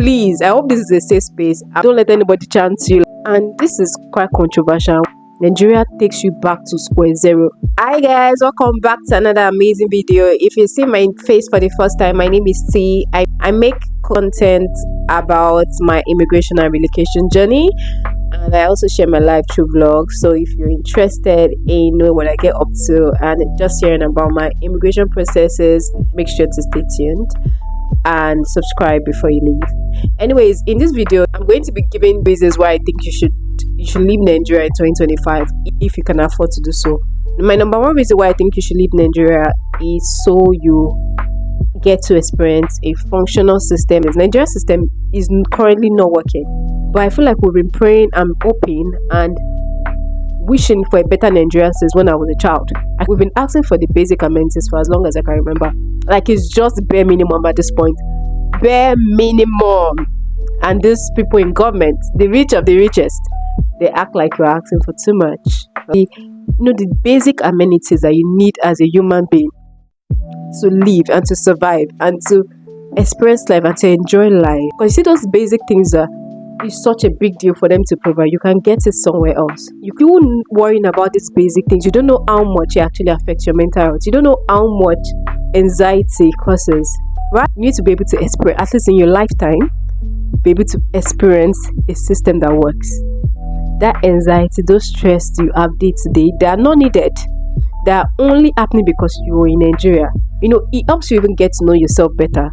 Please, I hope this is a safe space. Don't let anybody chance you. And this is quite controversial. Nigeria takes you back to square zero. Hi guys, welcome back to another amazing video. If you see my face for the first time, my name is T. I make content about my immigration and relocation journey, and I also share my life through vlogs. So if you're interested in knowing what I get up to and just hearing about my immigration processes, make sure to stay tuned and subscribe before you leave. Anyways, in this video I'm going to be giving reasons why I think you should leave Nigeria in 2025 if you can afford to do so. My number one reason why I think you should leave Nigeria is so you get to experience a functional system. The Nigeria system is currently not working, but I feel like we've been praying and hoping and wishing for a better Nigeria since when I was a child. We've been asking for the basic amenities for as long as I can remember. Like, it's just bare minimum at this point. Bare minimum. And these people in government, the rich of the richest, they act like you're asking for too much. The basic amenities that you need as a human being to live and to survive and to experience life and to enjoy life. Because you see, those basic things are is such a big deal for them to provide. You can get it somewhere else. You keep worrying about these basic things. You don't know how much it actually affects your mental health. You don't know how much anxiety causes. Right? You need to be able to experience, at least in your lifetime, be able to experience a system that works. That anxiety, those stress you have day to day, they are not needed. They are only happening because you're in Nigeria. It helps you even get to know yourself better.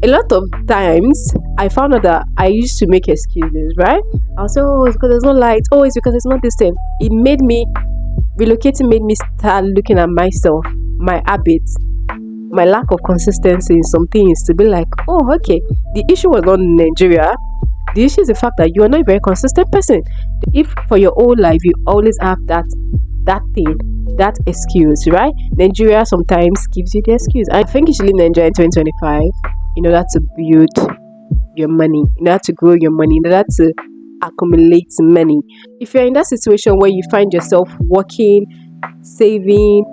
A lot of times, I found out that I used to make excuses, right? I'll say, oh, it's because there's no light. Oh, it's because it's not the same. Relocating made me start looking at myself, my habits, my lack of consistency in some things to be like, oh, okay, the issue was not in Nigeria. The issue is the fact that you are not a very consistent person. If for your whole life you always have that thing, that excuse, right? Nigeria sometimes gives you the excuse. I think you should leave Nigeria in 2025 in order to build your money, in order to grow your money, in order to accumulate money. If you're in that situation where you find yourself working, saving,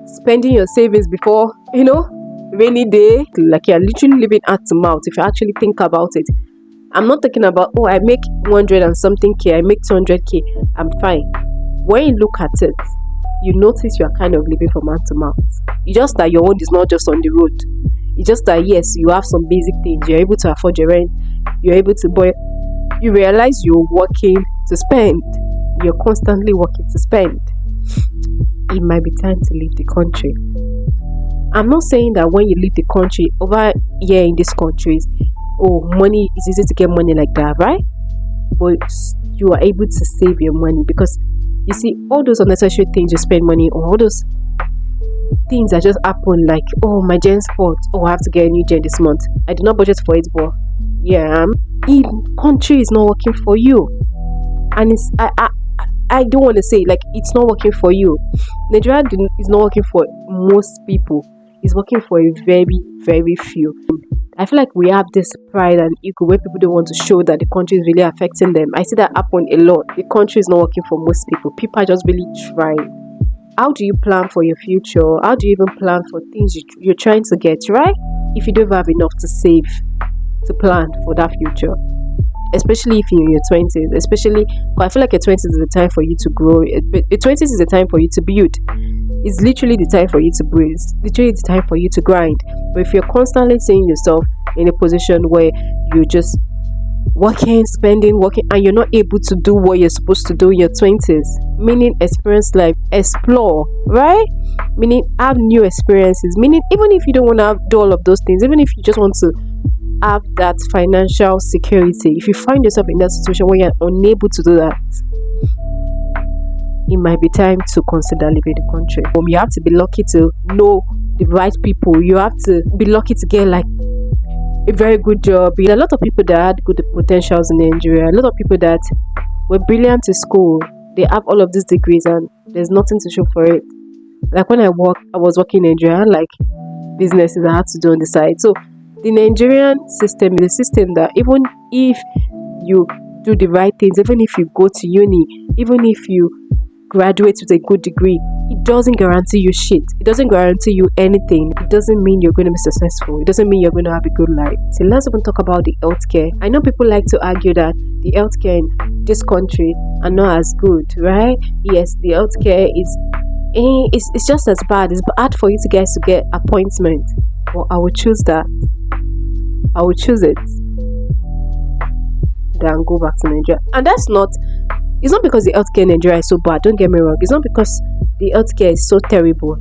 spending your savings before, rainy day, like you're literally living hand to mouth, if you actually think about it. I'm not talking about, oh, I make 100 and something K, I make 200K, I'm fine. When you look at it, you notice you're kind of living from hand to mouth. It's just that your own is not just on the road. It's just that, yes, you have some basic things. You're able to afford your rent. You're able to buy. You realize you're working to spend. You're constantly working to spend. It might be time to leave the country. I'm not saying that when you leave the country, over here in these countries, money is easy to get money like that, right? But you are able to save your money because you see, all those unnecessary things you spend money on, all those things that just happen, like, oh, my gen sport, oh, I have to get a new gen this month. I do not budget for it, but in country is not working for you, and it's I don't want to say like it's not working for you. Nigeria is not working for most people. It's working for a very, very few. I feel like we have this pride and ego where people don't want to show that the country is really affecting them. I see that happen a lot. The country is not working for most people. People are just really trying. How do you plan for your future? How do you even plan for things you're trying to get, right? If you don't have enough to save, to plan for that future. Especially if you're in your 20s. Especially, I feel like your 20s is the time for you to grow. Your 20s is the time for you to build. It's literally the time for you to breathe. It's literally the time for you to grind. But if you're constantly seeing yourself in a position where you're just working, spending, working, and you're not able to do what you're supposed to do in your 20s, meaning experience life, explore, right? Meaning have new experiences, meaning even if you don't want to do all of those things, even if you just want to have that financial security, if you find yourself in that situation where you're unable to do that, it might be time to consider leaving the country. You have to be lucky to know the right people. You have to be lucky to get like a very good job. There are a lot of people that had good potentials in Nigeria. A lot of people that were brilliant in school. They have all of these degrees and there's nothing to show for it. Like when I was working in Nigeria, like businesses I had to do on the side. So the Nigerian system is a system that even if you do the right things, even if you go to uni, even if you graduate with a good degree, it doesn't guarantee you shit. It doesn't guarantee you anything. It doesn't mean you're going to be successful. It doesn't mean you're going to have a good life. So let's even talk about the healthcare. I know people like to argue that the healthcare in this country are not as good, right? Yes, the healthcare it's just as bad. It's hard for you guys to get appointment. Well, I would choose that. I would choose it than go back to Nigeria. And it's not because the healthcare in Nigeria is so bad. Don't get me wrong. It's not because the healthcare is so terrible.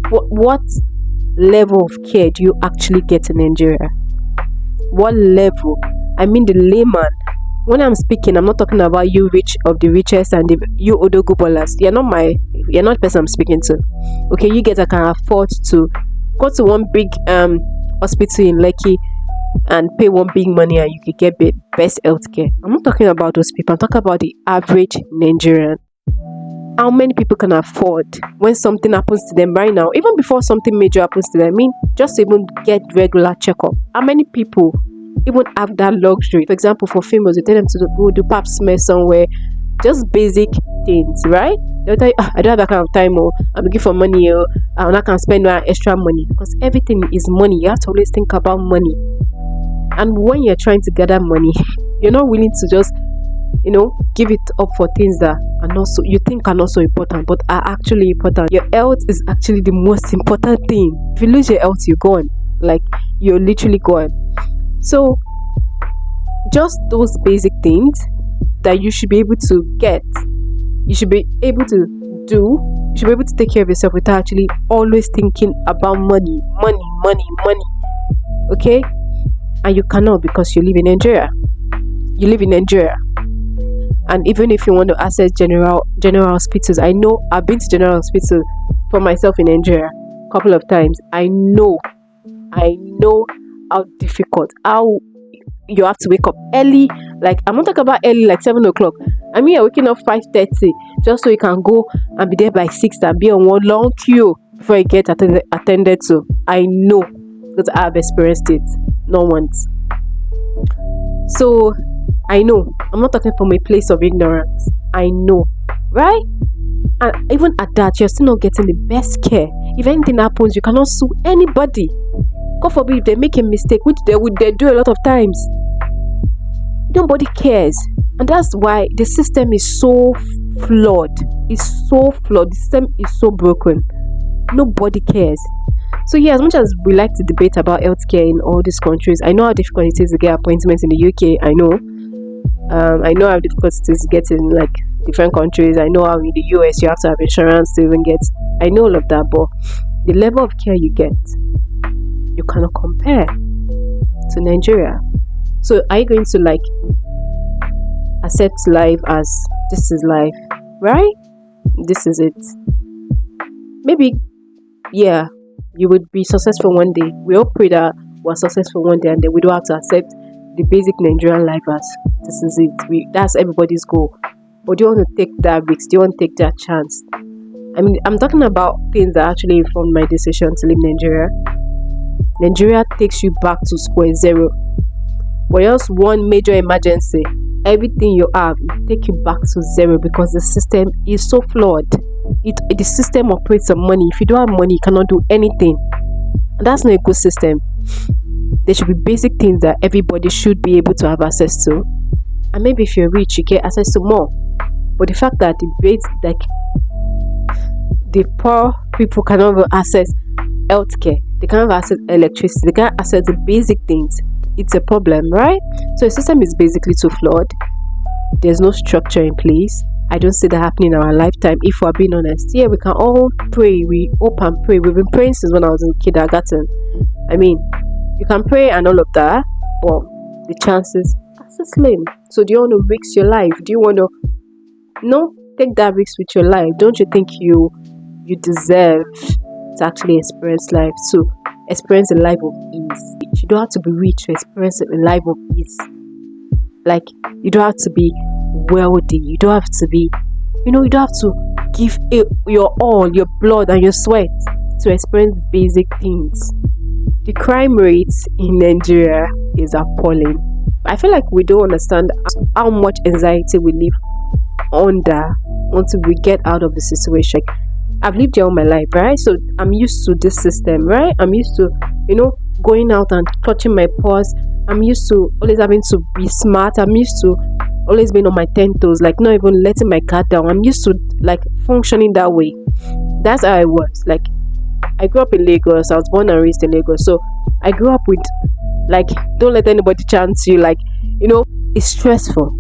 What level of care do you actually get in Nigeria? What level? I mean the layman. When I'm speaking, I'm not talking about you rich of the richest and you odogu ballers. You're not the person I'm speaking to. Okay, you guys that can afford to go to one big hospital in Lekki and pay one big money and you could get best healthcare. I'm not talking about those people. I'm talking about the average Nigerian. How many people can afford when something happens to them right now, even before something major happens to them? I mean, just even get regular checkup. How many people even have that luxury? For example, for females, you tell them to go do pap smear somewhere, just basic things, right? They'll tell you, I don't have that kind of time, or I'm looking for money, or I can't spend my extra money, because everything is money. You have to always think about money. And when you're trying to gather money, you're not willing to just, give it up for things that are not so, you think are not so important, but are actually important. Your health is actually the most important thing. If you lose your health, you're gone. Like, you're literally gone. So, just those basic things that you should be able to get, you should be able to do, you should be able to take care of yourself without actually always thinking about money. Okay? And you cannot, because you live in Nigeria. And even if you want to access general hospitals, I know I've been to general hospital for myself in Nigeria a couple of times. I know how difficult, how you have to wake up early. Like, I'm not talking about early like 7 o'clock. I mean, you're waking up 5:30 just so you can go and be there by 6 and be on one long queue before you get attended to. I know, because I have experienced it not once. So I know, I'm not talking from a place of ignorance. I know, right? And even at that, you're still not getting the best care. If anything happens, you cannot sue anybody. God forbid if they make a mistake, which they do a lot of times. Nobody cares. And that's why the system is so flawed. It's so flawed. The system is so broken. Nobody cares. So yeah, as much as we like to debate about healthcare in all these countries, I know how difficult it is to get appointments in the UK. I know how difficult it is to get in like different countries. I know how in the US you have to have insurance to even get. I know all of that, but the level of care you get, you cannot compare to Nigeria. So are you going to like accept life as this is life, right? This is it. Maybe, yeah, you would be successful one day. We all pray that we're successful one day, and then we don't have to accept the basic Nigerian life as this is it. That's everybody's goal. But do you want to take that risk? Do you want to take that chance? I mean, I'm talking about things that actually informed my decision to leave Nigeria. Nigeria takes you back to square zero. But else one major emergency, everything you have will take you back to zero, because the system is so flawed. The system operates on money. If you don't have money, you cannot do anything. And that's not a good system. There should be basic things that everybody should be able to have access to. And maybe if you're rich, you get access to more. But the fact that the poor people cannot have access healthcare, they cannot have access electricity, they can't access the basic things, it's a problem, right? So the system is basically too flawed. There's no structure in place. I don't see that happening in our lifetime, if we're being honest. Yeah, we can all pray. We hope and pray. We've been praying since when I was in kindergarten. I mean, you can pray and all of that, but the chances are so slim. So do you want to risk your life? Do you want to take that risk with your life? Don't you think you deserve to actually experience life, to experience a life of ease? You don't have to be rich to experience a life of ease. Like, you don't have to be wealthy. You don't have to be, you don't have to give your all, your blood and your sweat to experience basic things. The crime rate in Nigeria is appalling. I feel like we don't understand how much anxiety we live under until we get out of the situation. I've lived here all my life, right? So I'm used to this system, right? I'm used to, going out and touching my paws. I'm used to always having to be smart. I'm used to always being on my 10 toes, like not even letting my guard down. I'm used to like functioning that way. That's how I was. Like, I grew up in Lagos. I was born and raised in Lagos. So I grew up with, like, don't let anybody chance you. Like, it's stressful.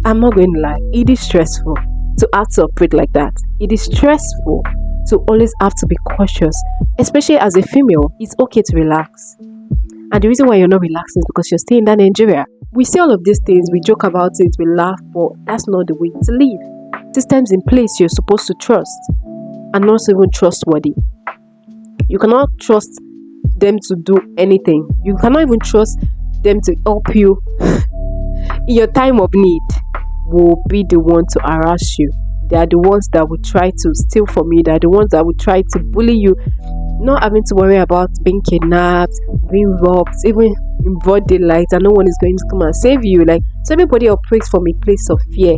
I'm not going to lie. It is stressful to have to operate like that. It is stressful to always have to be cautious, especially as a female. It's okay to relax. And the reason why you're not relaxing is because you're staying in that Nigeria. We say all of these things, we joke about it, we laugh, but that's not the way to live. Systems in place you're supposed to trust and not even trustworthy. You cannot trust them to do anything. You cannot even trust them to help you in your time of need. Will be the one to harass you. They are the ones that will try to steal from you. They are the ones that will try to bully you. Not having to worry about being kidnapped, being robbed, even in broad daylight, and no one is going to come and save you. Like, so everybody operates from a place of fear.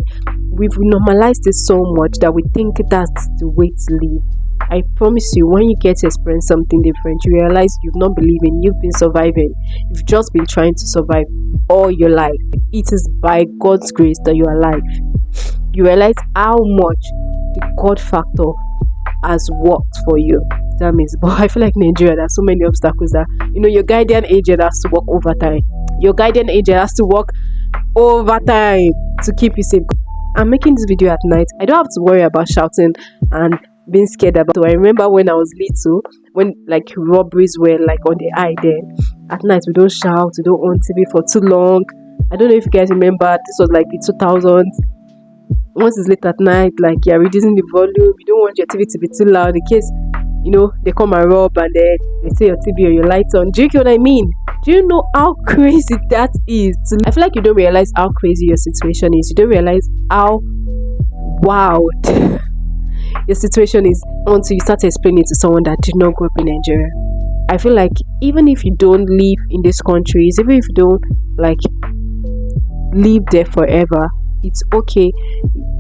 We've normalized it so much that we think that's the way to live. I promise you, when you get to experience something different, you realize you've not believed in, you've been surviving. You've just been trying to survive all your life. It is by God's grace that you're alive. You realize how much the God factor has worked for you. That means, but I feel like Nigeria, there's so many obstacles that, your guardian agent has to work overtime. Your guardian agent has to work overtime to keep you safe. I'm making this video at night. I don't have to worry about shouting and being scared about. So I remember when I was little, when like robberies were like on the eye there. At night we don't shout, we don't on TV for too long. I don't know if you guys remember, this was like the 2000s. Once it's late at night, like you're reducing the volume, you don't want your TV to be too loud in case, they come and rob and they say your TV or your lights on. Do you get what I mean? Do you know how crazy that is? I feel like you don't realize how crazy your situation is. You don't realize how wild your situation is until you start explaining it to someone that did not grow up in Nigeria. I feel like even if you don't live in these countries, even if you don't like live there forever, it's okay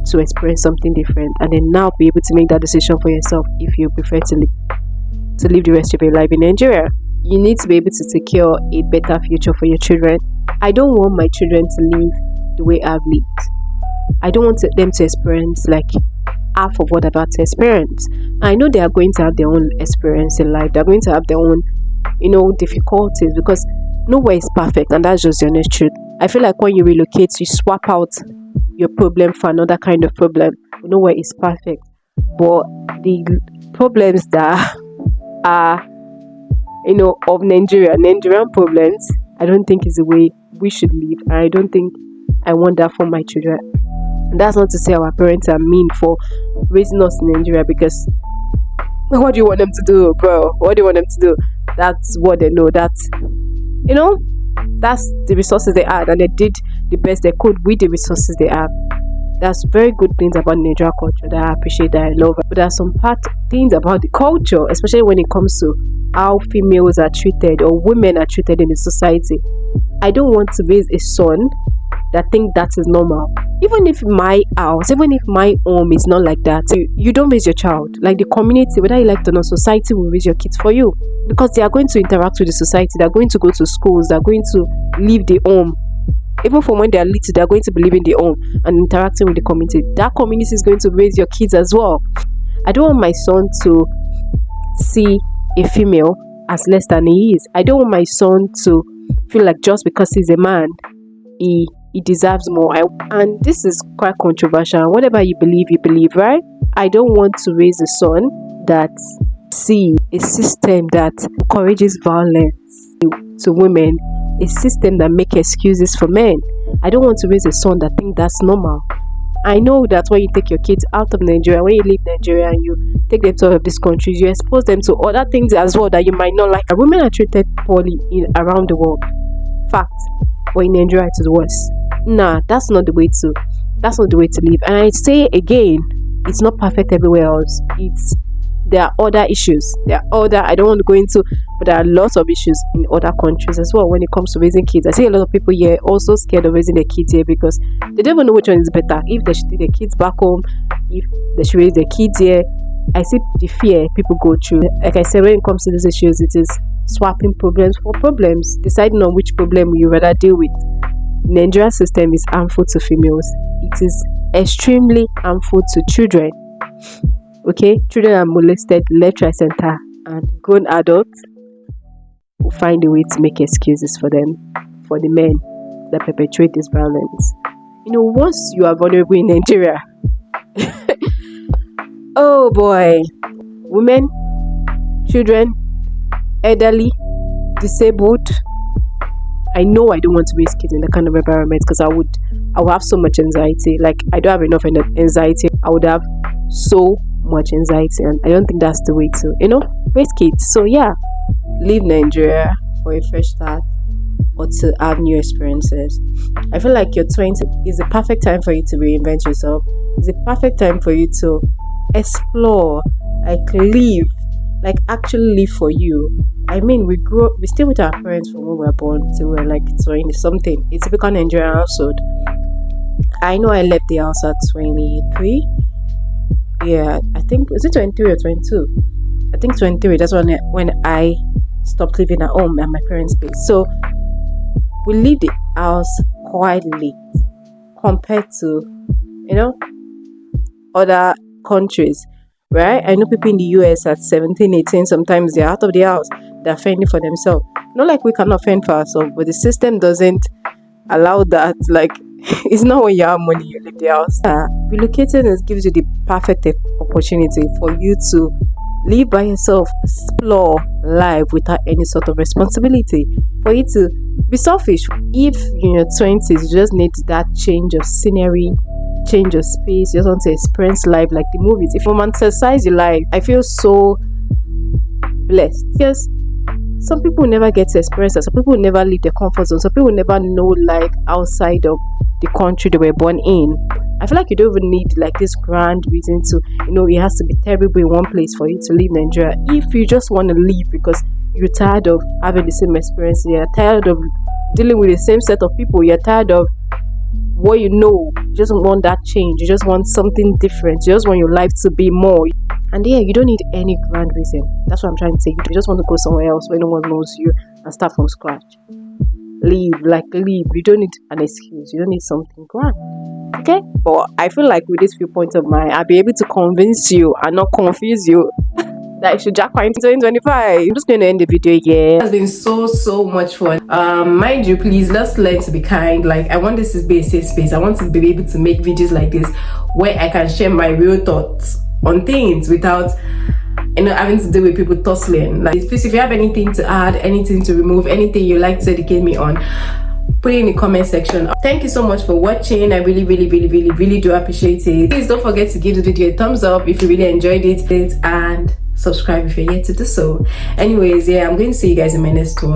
to experience something different and then now be able to make that decision for yourself if you prefer to live the rest of your life in Nigeria. You need to be able to secure a better future for your children. I don't want my children to live the way I've lived. I don't want them to experience like half of what I'm about to experience. I know they are going to have their own experience in life. They're going to have their own, difficulties because nowhere is perfect, and that's just the honest truth. I feel like when you relocate, you swap out your problem for another kind of problem. Nowhere is perfect, but the problems that are, of Nigerian problems, I don't think is the way we should live. And I don't think I want that for my children. And that's not to say our parents are mean for raising us in Nigeria, because what do you want them to do, bro? What do you want them to do? That's what they know. That's the resources they had, and they did the best they could with the resources they have. That's very good things about Nigerian culture that I appreciate, that I love. But there are some things about the culture, especially when it comes to how females are treated or women are treated in the society. I don't want to raise a son that think that is normal. Even if my house, even if my home is not like that, you don't raise your child. Like the community, whether you like it or not, society will raise your kids for you, because they are going to interact with the society. They're going to go to schools. They're going to leave the home. Even from when they are little, they're going to be leaving the home and interacting with the community. That community is going to raise your kids as well. I don't want my son to see a female as less than he is. I don't want my son to feel like just because he's a man, he deserves more. And this is quite controversial. Whatever you believe, right? I don't want to raise a son that see a system that encourages violence to women, a system that makes excuses for men. I don't want to raise a son that think that's normal. I know that when you take your kids out of Nigeria, when you leave Nigeria and you take them to all of these countries, you expose them to other things as well that you might not like. Women are treated poorly around the world. Fact. But in Nigeria it is worse. Nah, that's not the way to live. And I say again, it's not perfect everywhere else. There are other issues. I don't want to go into, but there are lots of issues in other countries as well when it comes to raising kids. I see a lot of people here also scared of raising their kids here because they don't even know which one is better. If they should take their kids back home, if they should raise their kids here. I see the fear people go through. Like I said, when it comes to these issues, it is swapping problems for problems, deciding on which problem you rather deal with. Nigerian system is harmful to females. It is extremely harmful to children. Okay, children are molested left, right, center, and grown adults will find a way to make excuses for them, for the men that perpetrate this violence. Once you are vulnerable in Nigeria, oh boy, women, children, elderly, disabled. I know I don't want to raise kids in that kind of environment because I would have so much anxiety. Like, I don't have enough anxiety. I would have so much anxiety, and I don't think that's the way to raise kids. So yeah, leave Nigeria for a fresh start or to have new experiences. I feel like your 20s is the perfect time for you to reinvent yourself. It's the perfect time for you to explore, like live, like actually live for you. I mean, we stay with our parents from when we were born till we're like 20 something. It's a typical Nigerian household. I know I left the house at 23. Yeah, I think, was it 23 or 22? I think 23. That's when I stopped living at home at my parents' place. So we leave the house quite late compared to other countries, right? I know people in the US at 17, 18, sometimes they're out of the house, they're fending for themselves. Not like we cannot fend for ourselves, but the system doesn't allow that. Like, it's not when you have money you leave the house. Relocating gives you the perfect opportunity for you to live by yourself, explore life without any sort of responsibility, for you to be selfish. If in your 20s you just need that change of scenery, change of space, you just want to experience life like the movies. If you romanticize your life, I feel so blessed because some people never get to experience that. Some people never leave their comfort zone. Some people never know life outside of the country they were born in. I feel like you don't even need like this grand reason to, it has to be terrible in one place for you to leave Nigeria. If you just want to leave because you're tired of having the same experience, you're tired of dealing with the same set of people, you're tired of what you just want that change, you just want something different, you just want your life to be more. And yeah, you don't need any grand reason. That's what I'm trying to say. You just want to go somewhere else where no one knows you and start from scratch. Leave. You don't need an excuse. You don't need something grand. Okay? But I feel like with these few points of mine, I'll be able to convince you and not confuse you that you should jackpot in 2025. I'm just going to end the video here. It has been so much fun. Mind you, please, let's learn to be kind. Like, I want this to be a safe space. I want to be able to make videos like this where I can share my real thoughts on things without having to deal with people tussling. Like, please, if you have anything to add, anything to remove, anything you like to educate me on, put it in the comment section. Thank you so much for watching. I really do appreciate it. Please don't forget to give the video a thumbs up if you really enjoyed it, and subscribe if you're yet to do so. Anyways, yeah, I'm going to see you guys in my next one.